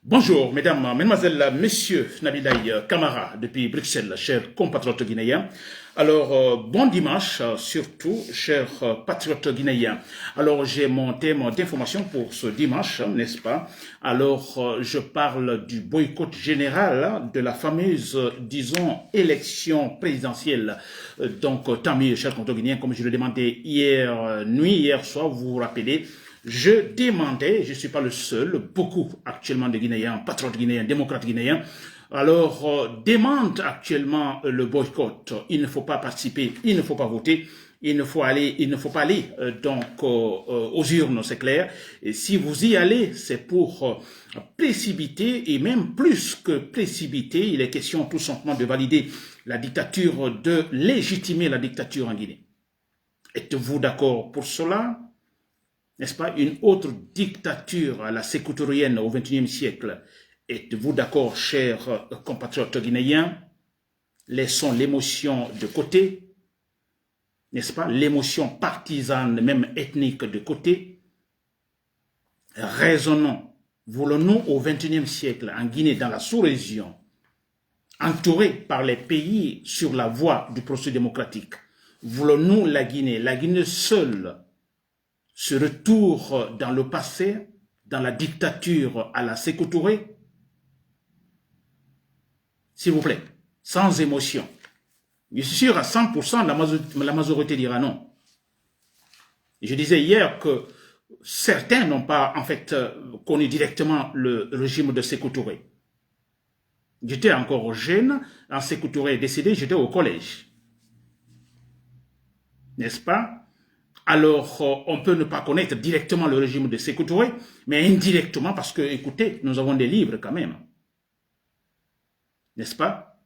Bonjour, mesdames, mesdemoiselles, messieurs, Nabilaï Camara, depuis Bruxelles, chers compatriotes guinéens. Alors, bon dimanche, surtout, chers patriotes guinéens. Alors, j'ai mon thème d'information pour ce dimanche, n'est-ce pas? Alors, je parle du boycott général de la fameuse, disons, élection présidentielle. Donc, tant mieux, chers compatriotes guinéens, comme je le demandais hier nuit, hier soir, vous vous rappelez, je demandais, je ne suis pas le seul, beaucoup actuellement de Guinéens, patriotes guinéens, démocrates guinéens, alors demandent actuellement le boycott. Il ne faut pas participer, il ne faut pas voter, il ne faut pas aller aux urnes, c'est clair. Et si vous y allez, c'est pour précipiter et même plus que précipiter. Il est question tout simplement de valider la dictature, de légitimer la dictature en Guinée. Êtes-vous d'accord pour cela? N'est-ce pas, une autre dictature à la sécoutorienne au XXIe siècle. Êtes-vous d'accord, chers compatriotes guinéens? Laissons l'émotion de côté, n'est-ce pas, l'émotion partisane, même ethnique de côté. Raisonnons. Voulons-nous au XXIe siècle, en Guinée, dans la sous-région, entourés par les pays sur la voie du processus démocratique, voulons-nous la Guinée seule, ce retour dans le passé, dans la dictature à la Sékou Touré? S'il vous plaît, sans émotion. Je suis sûr à 100%, la majorité dira non. Je disais hier que certains n'ont pas en fait connu directement le régime de Sékou Touré. J'étais encore jeune, quand Sékou Touré est décédé, j'étais au collège. N'est-ce pas? Alors, on peut ne pas connaître directement le régime de Sékou Touré, mais indirectement, parce que, écoutez, nous avons des livres quand même. N'est-ce pas?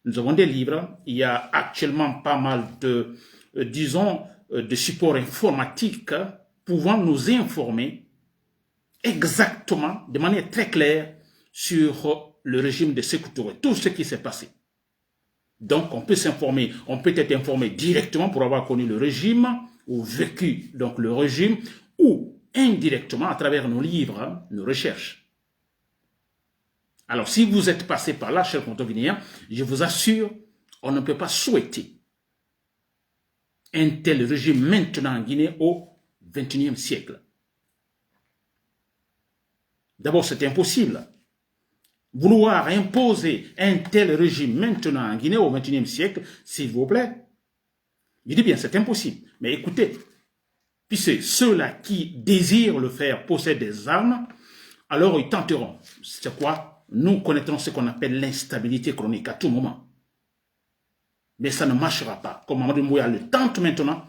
Nous avons des livres. Il y a actuellement pas mal de, disons, de supports informatiques pouvant nous informer exactement, de manière très claire, sur le régime de Sékou Touré, tout ce qui s'est passé. Donc, on peut s'informer, on peut être informé directement pour avoir connu le régime, ou vécu donc le régime, ou indirectement à travers nos livres, nos recherches. Alors, si vous êtes passé par là, chers compatriotes guinéens, je vous assure, on ne peut pas souhaiter un tel régime maintenant en Guinée au XXIe siècle. D'abord, c'est impossible. Vouloir imposer un tel régime maintenant en Guinée au XXIe siècle, s'il vous plaît, je dis bien, c'est impossible. Mais écoutez, puisque ceux-là qui désirent le faire possèdent des armes, alors ils tenteront. C'est quoi? Nous connaîtrons ce qu'on appelle l'instabilité chronique à tout moment. Mais ça ne marchera pas. Comme Mamadou Mbouya le tente maintenant,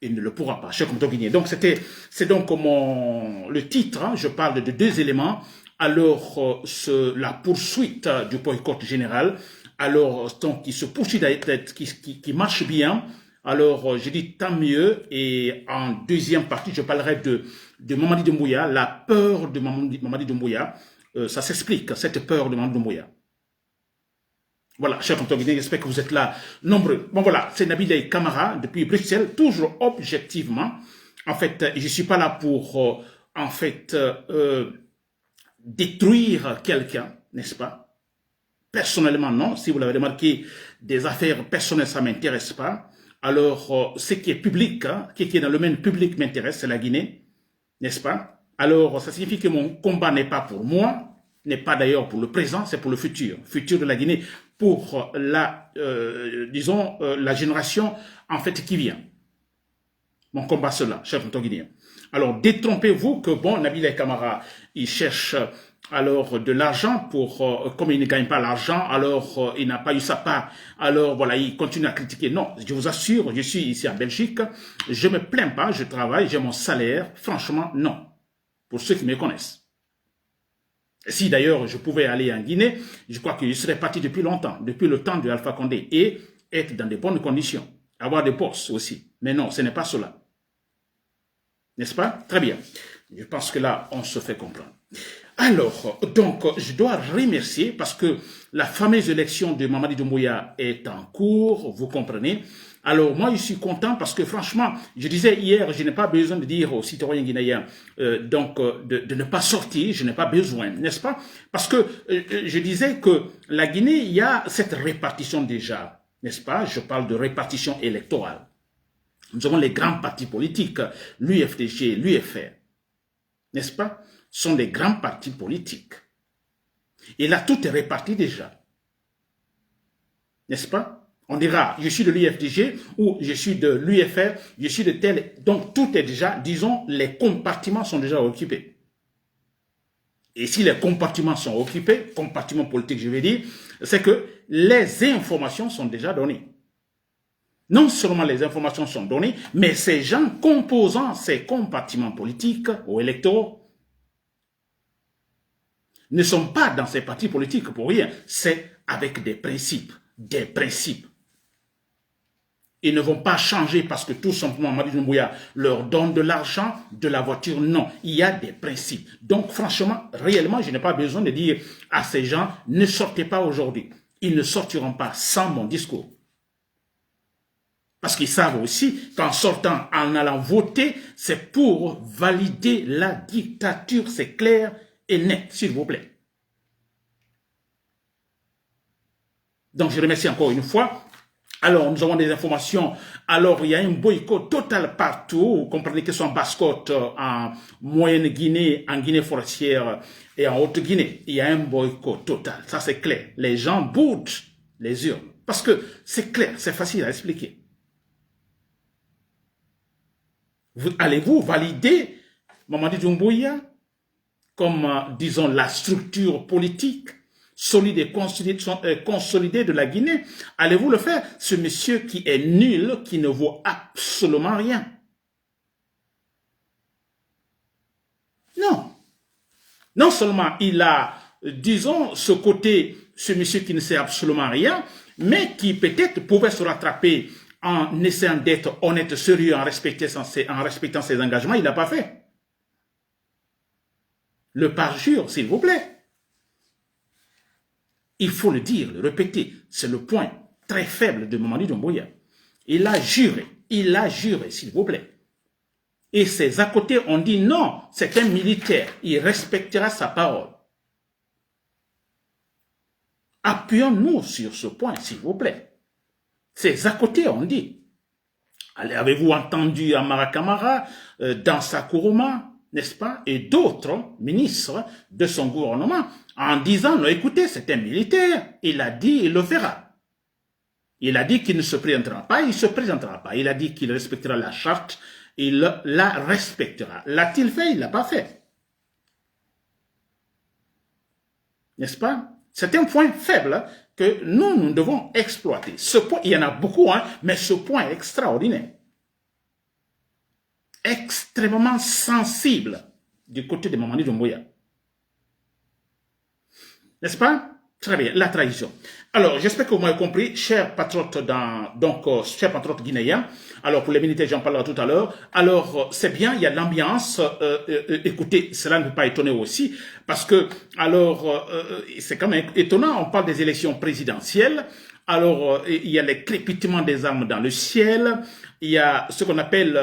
il ne le pourra pas. Cher compatriotes guinéens. Donc c'est donc le titre, hein, je parle de deux éléments. Alors la poursuite du boycott général, alors donc qui se poursuit, qui marche bien. Alors, je dis tant mieux, et en deuxième partie, je parlerai de Mamadi Doumbouya, la peur de Mamadi Doumbouya. Ça s'explique, cette peur de Mamadi Doumbouya. Voilà, chers compatriotes guinéens, j'espère que vous êtes là nombreux. Bon voilà, c'est Nabilaï Camara, depuis Bruxelles, toujours objectivement. En fait, je ne suis pas là pour, détruire quelqu'un, n'est-ce pas? Personnellement, non. Si vous l'avez remarqué, des affaires personnelles, ça ne m'intéresse pas. Alors, ce qui est public, hein, qui est dans le domaine public m'intéresse, c'est la Guinée, n'est-ce pas? Alors, ça signifie que mon combat n'est pas pour moi, n'est pas d'ailleurs pour le présent, c'est pour le futur de la Guinée, pour la, la génération, en fait, qui vient. Mon combat, cela, chers compatriotes guinéens. Alors, détrompez-vous que, bon, Nabilaï Camara, il cherche alors de l'argent pour, comme il ne gagne pas l'argent, alors il n'a pas eu sa part, alors voilà, il continue à critiquer. Non, je vous assure, je suis ici en Belgique, je ne me plains pas, je travaille, j'ai mon salaire, franchement, non, pour ceux qui me connaissent. Si d'ailleurs je pouvais aller en Guinée, je crois que je serais parti depuis longtemps, depuis le temps de Alpha Condé, et être dans de bonnes conditions, avoir des postes aussi. Mais non, ce n'est pas cela. N'est-ce pas? Très bien. Je pense que là, on se fait comprendre. Alors, donc, je dois remercier parce que la fameuse élection de Mamadi Doumbouya est en cours, vous comprenez. Alors moi, je suis content parce que franchement, je disais hier, je n'ai pas besoin de dire aux citoyens guinéens de ne pas sortir, je n'ai pas besoin, n'est-ce pas? Parce que je disais que la Guinée, il y a cette répartition déjà, n'est-ce pas? Je parle de répartition électorale. Nous avons les grands partis politiques, l'UFDG, l'UFR, n'est-ce pas? Sont les grands partis politiques. Et là, tout est réparti déjà. N'est-ce pas? On dira, je suis de l'UFDG ou je suis de l'UFR, je suis de tel. Donc, tout est déjà, disons, les compartiments sont déjà occupés. Et si les compartiments sont occupés, compartiments politiques, je vais dire, c'est que les informations sont déjà données. Non seulement les informations sont données, mais ces gens composant ces compartiments politiques ou électoraux ne sont pas dans ces partis politiques pour rien. C'est avec des principes. Des principes. Ils ne vont pas changer parce que tout simplement Mamadi Doumbouya leur donne de l'argent, de la voiture. Non, il y a des principes. Donc franchement, réellement, je n'ai pas besoin de dire à ces gens, ne sortez pas aujourd'hui. Ils ne sortiront pas sans mon discours. Parce qu'ils savent aussi qu'en sortant, en allant voter, c'est pour valider la dictature. C'est clair et net, s'il vous plaît. Donc je remercie encore une fois. Alors, nous avons des informations. Alors, il y a un boycott total partout. Vous comprenez que ce soit en Basse-Côte, en Moyenne-Guinée, en Guinée forestière et en Haute-Guinée. Il y a un boycott total. Ça, c'est clair. Les gens boudent les urnes. Parce que c'est clair, c'est facile à expliquer. Allez-vous valider Mamadi Doumbouya comme, disons, la structure politique solide et consolidé de la Guinée? Allez-vous le faire? Ce monsieur qui est nul, qui ne vaut absolument rien. Non. Non seulement il a, disons, ce côté, ce monsieur qui ne sait absolument rien, mais qui peut-être pouvait se rattraper en essayant d'être honnête, sérieux, en respectant ses engagements. Il n'a pas fait. Le parjure, s'il vous plaît. Il faut le dire, le répéter. C'est le point très faible de Mamadi Doumbouya. Il a juré, s'il vous plaît. Et ses à côté ont dit non, c'est un militaire, il respectera sa parole. Appuyons-nous sur ce point, s'il vous plaît. Ses à côté ont dit. Avez-vous entendu Amara Kamara, Dansa Kourouma, n'est-ce pas, et d'autres ministres de son gouvernement, en disant, non, écoutez, c'est un militaire, il a dit, il le fera. Il a dit qu'il ne se présentera pas, il ne se présentera pas. Il a dit qu'il respectera la charte, il la respectera. L'a-t-il fait? Il ne l'a pas fait. N'est-ce pas? C'est un point faible que nous devons exploiter. Ce point, il y en a beaucoup, hein, mais ce point est extraordinaire. Extrêmement sensible du côté de Mamadi Doumbouya. N'est-ce pas? Très bien, la trahison. Alors, j'espère que vous m'avez compris, chers patriotes, chers patriotes guinéens. Alors, pour les militaires, j'en parlerai tout à l'heure. Alors, c'est bien, il y a de l'ambiance. Écoutez, cela ne peut pas étonner aussi, parce que, alors, c'est quand même étonnant, on parle des élections présidentielles. Alors, il y a les crépitements des armes dans le ciel. Il y a ce qu'on appelle,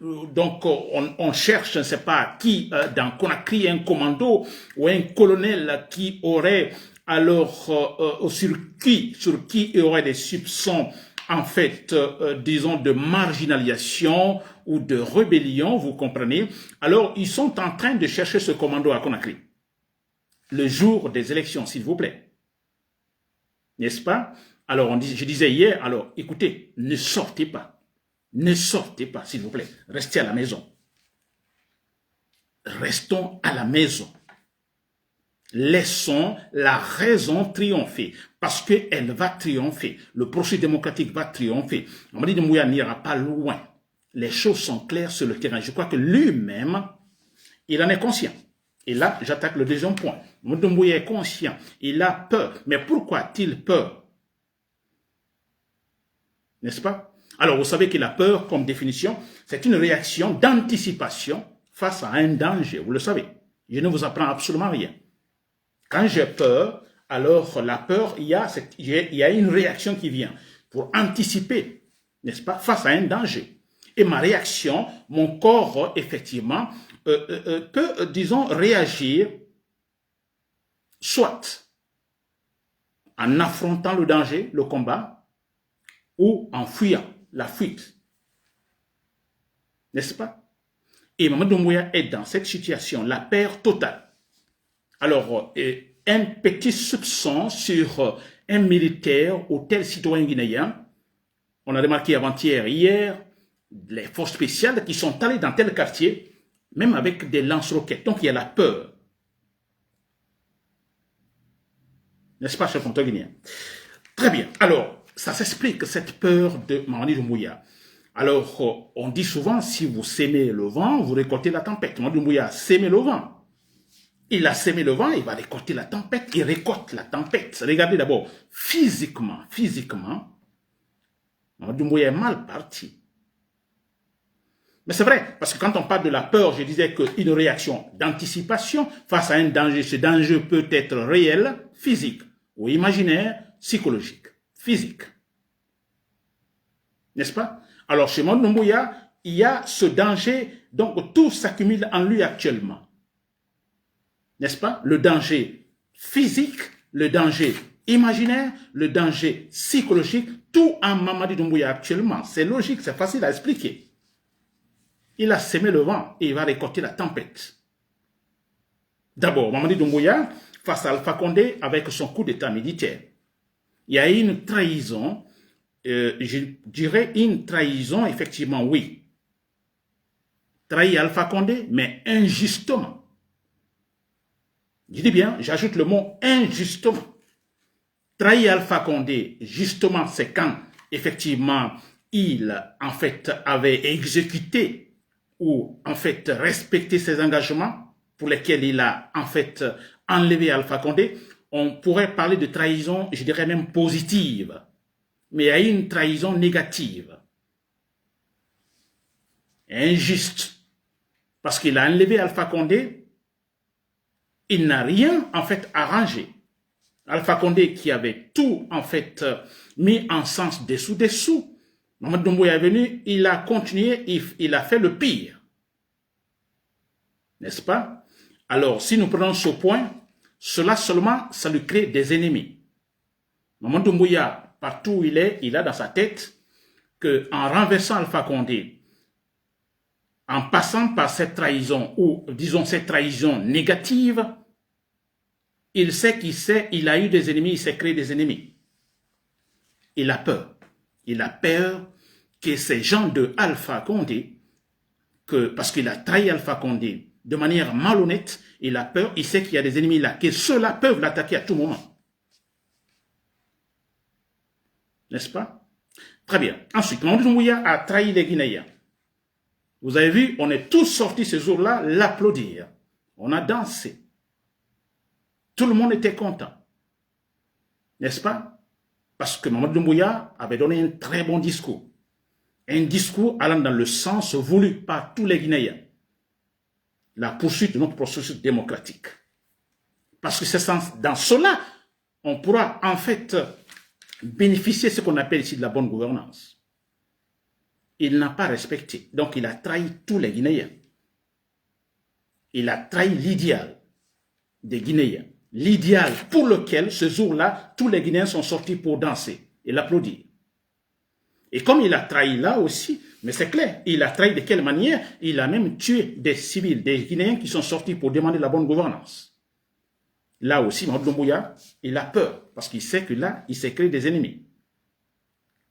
on cherche, je ne sais pas qui, dans Conakry, un commando ou un colonel qui aurait, alors, sur qui il y aurait des soupçons, en fait, disons, de marginalisation ou de rébellion, vous comprenez. Alors, ils sont en train de chercher ce commando à Conakry. Le jour des élections, s'il vous plaît. N'est-ce pas? Alors, je disais hier, alors, écoutez, ne sortez pas. Ne sortez pas, s'il vous plaît. Restez à la maison. Restons à la maison. Laissons la raison triompher. Parce qu'elle va triompher. Le processus démocratique va triompher. Mamadi Doumbouya n'ira pas loin. Les choses sont claires sur le terrain. Je crois que lui-même, il en est conscient. Et là, j'attaque le deuxième point. Mamadi Doumbouya est conscient. Il a peur. Mais pourquoi a-t-il peur? N'est-ce pas? Alors, vous savez que la peur, comme définition, c'est une réaction d'anticipation face à un danger. Vous le savez. Je ne vous apprends absolument rien. Quand j'ai peur, alors la peur, il y a une réaction qui vient pour anticiper n'est-ce pas, face à un danger. Et ma réaction, mon corps, effectivement, peut, disons, réagir soit en affrontant le danger, le combat, ou en fuyant, la fuite. N'est-ce pas? Et Mamadou Doumbouya est dans cette situation, la peur totale. Alors, un petit soupçon sur un militaire ou tel citoyen guinéen, on a remarqué avant-hier, hier, les forces spéciales qui sont allées dans tel quartier, même avec des lance-roquettes. Donc, il y a la peur. N'est-ce pas, cher compteur guinéen? Très bien. Alors, ça s'explique, cette peur de Mamadi Doumbouya. Alors, on dit souvent, si vous sémez le vent, vous récoltez la tempête. Mamadi Doumbouya a sémé le vent. Il a sémé le vent, il va récolter la tempête, il récolte la tempête. Regardez d'abord, physiquement, Mamadi Doumbouya est mal parti. Mais c'est vrai, parce que quand on parle de la peur, je disais qu'une réaction d'anticipation face à un danger, ce danger peut être réel, physique, ou imaginaire, psychologique, physique. N'est-ce pas? Alors, chez Mamadi Doumbouya, il y a ce danger, donc tout s'accumule en lui actuellement. N'est-ce pas? Le danger physique, le danger imaginaire, le danger psychologique, tout en Mamadi Doumbouya actuellement. C'est logique, c'est facile à expliquer. Il a sémé le vent et il va récolter la tempête. D'abord, Mamadi Doumbouya, face à Alpha Condé, avec son coup d'état militaire. Il y a eu une trahison, je dirais une trahison, effectivement, oui. Trahir Alpha Condé, mais injustement. Je dis bien, j'ajoute le mot injustement. Trahir Alpha Condé, justement, c'est quand, effectivement, il, en fait, avait exécuté ou, en fait, respecté ses engagements pour lesquels il a, en fait, enlevé Alpha Condé. On pourrait parler de trahison, je dirais même positive. Mais il y a une trahison négative. Injuste. Parce qu'il a enlevé Alpha Condé, il n'a rien, en fait, arrangé. Alpha Condé qui avait tout, en fait, mis en sens dessous. Mamadi Doumbouya est venu, il a continué, il a fait le pire. N'est-ce pas? Alors, si nous prenons ce point, cela seulement, ça lui crée des ennemis. Mamadi Doumbouya, partout où il a dans sa tête qu'en renversant Alpha Condé, en passant par cette trahison, ou disons cette trahison négative, il sait qu'il a eu des ennemis, il s'est créé des ennemis. Il a peur. Il a peur que ces gens de Alpha Condé, parce qu'il a trahi Alpha Condé de manière malhonnête, il a peur, il sait qu'il y a des ennemis là, que ceux-là peuvent l'attaquer à tout moment. N'est-ce pas? Très bien. Ensuite, Mamadi Doumbouya a trahi les Guinéens. Vous avez vu, on est tous sortis ce jour-là l'applaudir. On a dansé. Tout le monde était content. N'est-ce pas? Parce que Mamadi Doumbouya avait donné un très bon discours. Un discours allant dans le sens voulu par tous les Guinéens. La poursuite de notre processus démocratique. Parce que c'est dans cela, on pourra en fait bénéficier de ce qu'on appelle ici de la bonne gouvernance. Il n'a pas respecté. Donc il a trahi tous les Guinéens. Il a trahi l'idéal des Guinéens. L'idéal pour lequel, ce jour-là, tous les Guinéens sont sortis pour danser et l'applaudir. Et comme il a trahi là aussi, mais c'est clair, il a trahi de quelle manière? Il a même tué des civils, des Guinéens qui sont sortis pour demander la bonne gouvernance. Là aussi, Mamadi Doumbouya, il a peur, parce qu'il sait que là, il s'est créé des ennemis.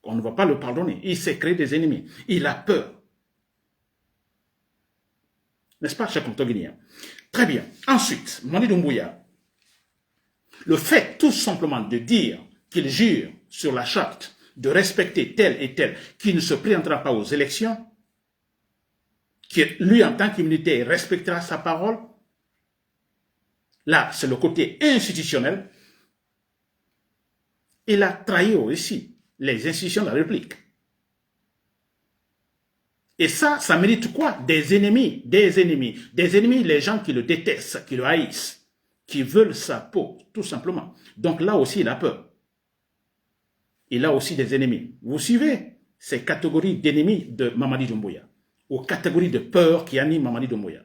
On ne va pas le pardonner, il s'est créé des ennemis. Il a peur. N'est-ce pas, cher compteur guinéen? Très bien. Ensuite, Mamadi Doumbouya, le fait tout simplement de dire qu'il jure sur la charte de respecter tel et tel, qui ne se présentera pas aux élections, que lui, en tant que militaire, respectera sa parole, là, c'est le côté institutionnel. Il a trahi aussi les institutions de la République. Et ça mérite quoi? Des ennemis, les gens qui le détestent, qui le haïssent, qui veulent sa peau, tout simplement. Donc là aussi, il a peur. Il a aussi des ennemis. Vous suivez? ces catégories d'ennemis de Mamadi Doumbouya, aux catégories de peur qui animent Mamadi Doumbouya.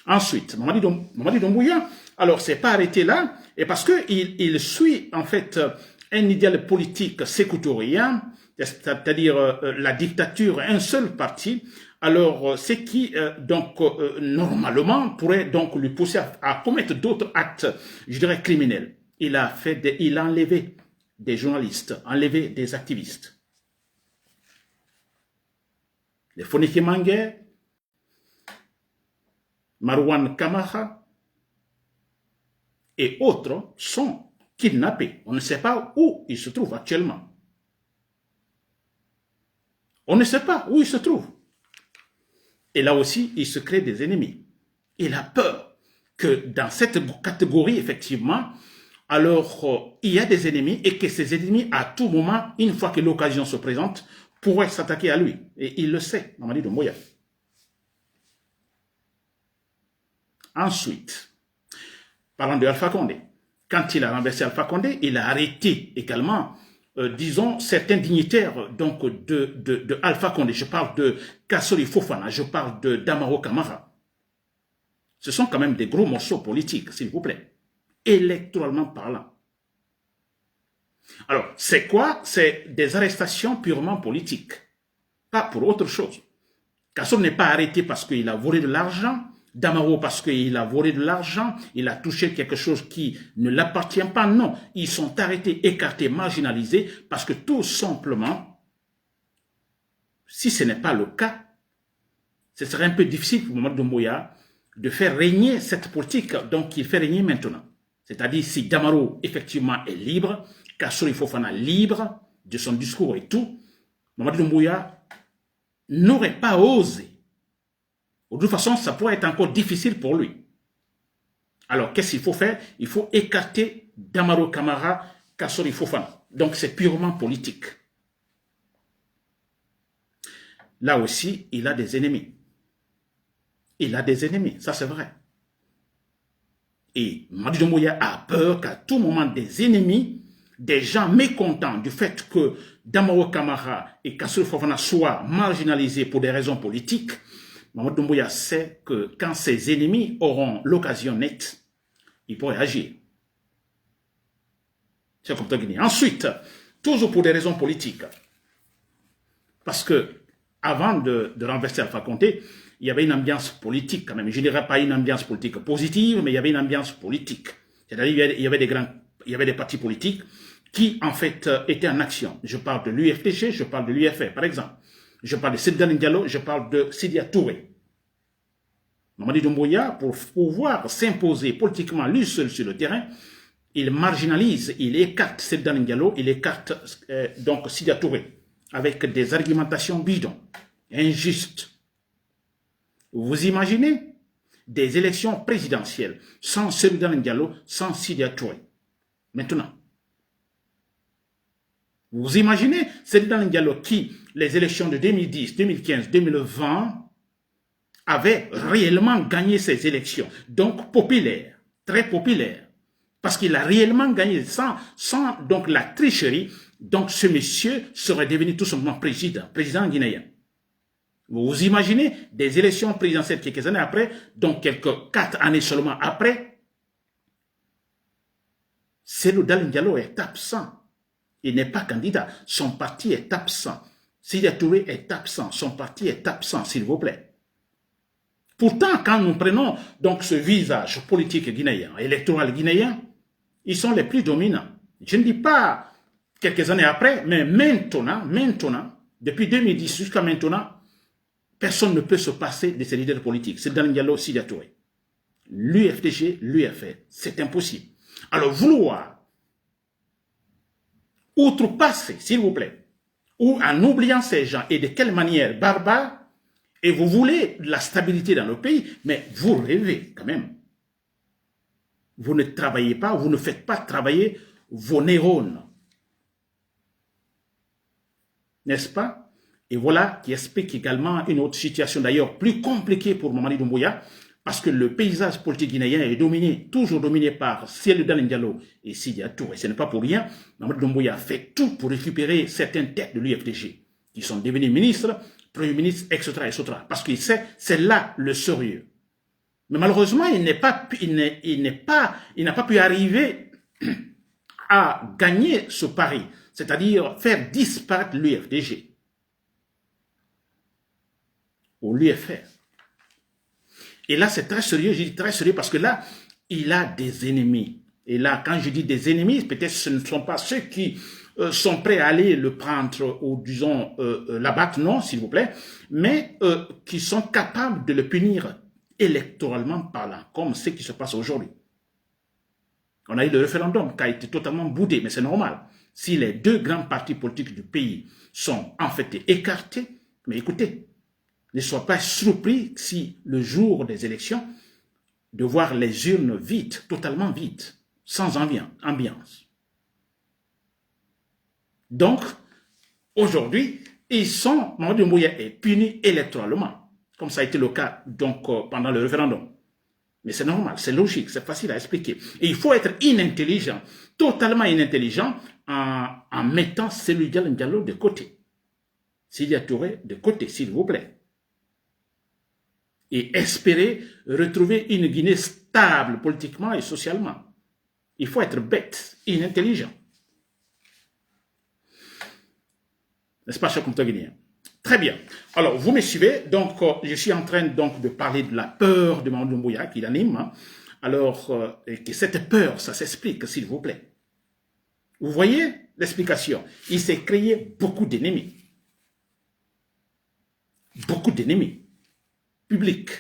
Ensuite, Mamadi Doumbouya, alors c'est pas arrêté là, et parce qu'il suit en fait un idéal politique sécoutourien, c'est-à-dire la dictature, un seul parti, alors ce qui normalement pourrait donc lui pousser à commettre d'autres actes, je dirais criminels. Il a enlevé des journalistes, enlevé des activistes. Les Foniki Manguer, Marwan Kamara et autres sont kidnappés. On ne sait pas où ils se trouvent actuellement. On ne sait pas où ils se trouvent. Et là aussi, il se crée des ennemis. Il a peur que dans cette catégorie, effectivement, alors il y a des ennemis et que ces ennemis, à tout moment, une fois que l'occasion se présente, pourraient s'attaquer à lui. Et il le sait, Mamadi Doumbouya. Ensuite, parlant de Alpha Condé, quand il a renversé Alpha Condé, il a arrêté également, disons, certains dignitaires donc, de Alpha Condé. Je parle de Kassori Fofana, je parle de Damaro Kamara. Ce sont quand même des gros morceaux politiques, s'il vous plaît, électoralement parlant. Alors, c'est quoi? C'est des arrestations purement politiques, pas pour autre chose. Kassori n'est pas arrêté parce qu'il a volé de l'argent, Damaro parce qu'il a volé de l'argent, il a touché quelque chose qui ne l'appartient pas. Non, ils sont arrêtés, écartés, marginalisés parce que tout simplement, si ce n'est pas le cas, ce serait un peu difficile pour Mamadi Doumbouya de faire régner cette politique, donc il fait régner maintenant. C'est-à-dire si Damaro effectivement est libre, Kassori Fofana libre de son discours et tout, Mamadi Doumbouya n'aurait pas osé. De toute façon, ça pourrait être encore difficile pour lui. Alors, qu'est-ce qu'il faut faire? Il faut écarter Damaro Kamara, Kassori Fofana. Donc, c'est purement politique. Là aussi, il a des ennemis. Il a des ennemis, ça c'est vrai. Et Mamadi Doumbouya a peur qu'à tout moment des ennemis, des gens mécontents du fait que Damaro Kamara et Kassori Fofana soient marginalisés pour des raisons politiques, Mamadi Doumbouya sait que quand ses ennemis auront l'occasion nette, ils pourraient agir. C'est comme ça qu'il. Ensuite, toujours pour des raisons politiques, parce que avant de renverser Alpha Condé, il y avait une ambiance politique quand même. Je ne dirais pas une ambiance politique positive, mais il y avait une ambiance politique. C'est-à-dire il y avait des partis politiques qui en fait étaient en action. Je parle de l'UFDG, je parle de l'UFR par exemple. Je parle de Sidani Diallo, je parle de Sidya Touré. Mamadi Doumbouya, pour pouvoir s'imposer politiquement lui seul sur le terrain, il marginalise, il écarte Sidani Diallo, il écarte donc Sidya Touré, avec des argumentations bidons, injustes. Vous imaginez des élections présidentielles sans Sidani Diallo, sans Sidya Touré. Maintenant, vous imaginez Sidani Diallo qui, les élections de 2010, 2015, 2020, avait réellement gagné ces élections. Donc populaire, très populaire. Parce qu'il a réellement gagné sans donc la tricherie. Donc ce monsieur serait devenu tout simplement président guinéen. Vous imaginez des élections présidentielles quelques années après, donc quelques 4 années seulement après, Cellou Dalein Diallo est absent. Il n'est pas candidat. Son parti est absent. Sidya Touré est absent. Son parti est absent, s'il vous plaît. Pourtant, quand nous prenons donc ce visage politique guinéen, électoral guinéen, ils sont les plus dominants. Je ne dis pas quelques années après, mais maintenant, depuis 2010 jusqu'à maintenant, personne ne peut se passer de ces leaders politiques. C'est Dalein Diallo, Sidya Touré. L'UFDG, l'UFR, c'est impossible. Alors vouloir outrepasser, s'il vous plaît, ou en oubliant ces gens, et de quelle manière barbare, et vous voulez de la stabilité dans le pays, mais vous rêvez quand même. Vous ne travaillez pas, vous ne faites pas travailler vos neurones. N'est-ce pas? Et voilà qui explique également une autre situation d'ailleurs plus compliquée pour Mamadi Doumbouya, parce que le paysage politique guinéen est dominé, toujours dominé par Cellou Dalein Diallo et Sidya Touré. Ce n'est pas pour rien. Mamadi Doumbouya fait tout pour récupérer certaines têtes de l'UFDG. qui sont devenus ministres, premier ministre, etc., etc. Parce qu'il sait, c'est là le sérieux. Mais malheureusement, il n'a pas pu arriver à gagner ce pari, c'est-à-dire faire disparaître l'UFDG ou l'UFR. Et là, c'est très sérieux, je dis très sérieux parce que là, il a des ennemis. Et là, quand je dis des ennemis, peut-être ce ne sont pas ceux qui sont prêts à aller le prendre ou, disons, l'abattre, non, s'il vous plaît, mais qui sont capables de le punir électoralement parlant, comme ce qui se passe aujourd'hui. On a eu le référendum qui a été totalement boudé, mais c'est normal. Si les deux grands partis politiques du pays sont en fait écartés, mais écoutez, ne sois pas surpris si le jour des élections, de voir les urnes vides, totalement vides, sans ambiance. Donc, aujourd'hui, Mamadou Doumbouya est puni électoralement, comme ça a été le cas donc, pendant le référendum. Mais c'est normal, c'est logique, c'est facile à expliquer. Et il faut être inintelligent, totalement inintelligent, en mettant Cellou Diallo de côté. Sidya Touré de côté, s'il vous plaît. Et espérer retrouver une Guinée stable politiquement et socialement. Il faut être bête, inintelligent. N'est-ce pas, cher compteur guinéen? Très bien. Alors, vous me suivez. Donc, je suis en train donc de parler de la peur de Mamadou Doumbouya qui l'anime. Hein. Alors, que cette peur, ça s'explique, s'il vous plaît. Vous voyez l'explication? Il s'est créé beaucoup d'ennemis. Beaucoup d'ennemis publics.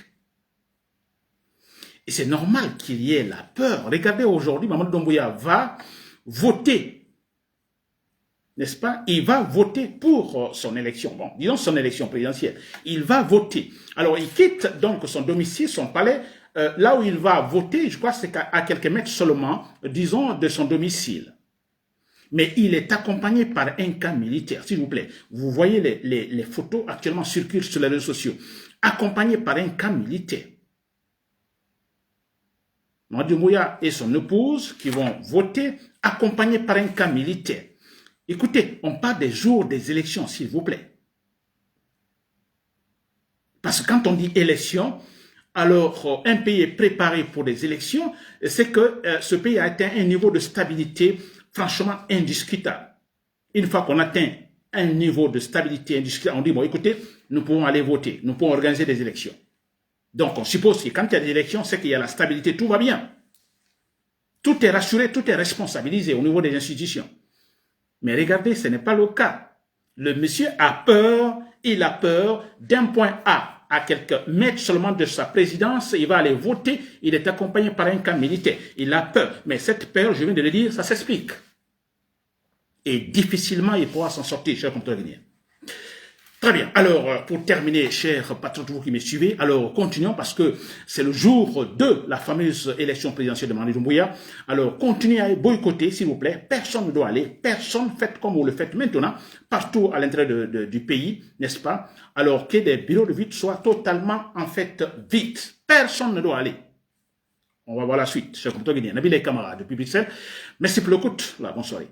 Et c'est normal qu'il y ait la peur. Regardez aujourd'hui, Mamadou Doumbouya va voter. N'est-ce pas? Il va voter pour son élection. Bon, disons son élection présidentielle. Il va voter. Alors, il quitte donc son domicile, son palais, là où il va voter, je crois que c'est à quelques mètres seulement, disons, de son domicile. Mais il est accompagné par un camp militaire, s'il vous plaît. Vous voyez les photos actuellement circulent sur les réseaux sociaux. Accompagné par un camp militaire. Mamadou Doumbouya et son épouse qui vont voter, accompagnés par un camp militaire. Écoutez, on parle des jours des élections, s'il vous plaît. Parce que quand on dit élection, alors un pays est préparé pour des élections, c'est que ce pays a atteint un niveau de stabilité franchement indiscutable. Une fois qu'on atteint un niveau de stabilité indiscutable, on dit, bon, écoutez, nous pouvons aller voter, nous pouvons organiser des élections. Donc, on suppose que quand il y a des élections, c'est qu'il y a la stabilité, tout va bien. Tout est rassuré, tout est responsabilisé au niveau des institutions. Mais regardez, ce n'est pas le cas. Le monsieur a peur, il a peur d'un point A à quelques mètres seulement de sa présidence, il va aller voter, il est accompagné par un camp militaire. Il a peur. Mais cette peur, je viens de le dire, ça s'explique. Et difficilement, il pourra s'en sortir, cher compteur guinéen. Très bien. Alors, pour terminer, chers patriotes, vous qui me suivez, alors continuons parce que c'est le jour de la fameuse élection présidentielle de Mamadou Doumbouya. Alors, continuez à boycotter, s'il vous plaît. Personne ne doit aller. Personne, faites comme vous le faites maintenant, partout à l'intérieur du pays, n'est-ce pas? Alors que des bureaux de vote soient totalement, en fait, vides. Personne ne doit aller. On va voir la suite. Chers compteur guinéen, Nabil et camarades depuis Bruxelles. Merci pour l'écoute. Bonne soirée.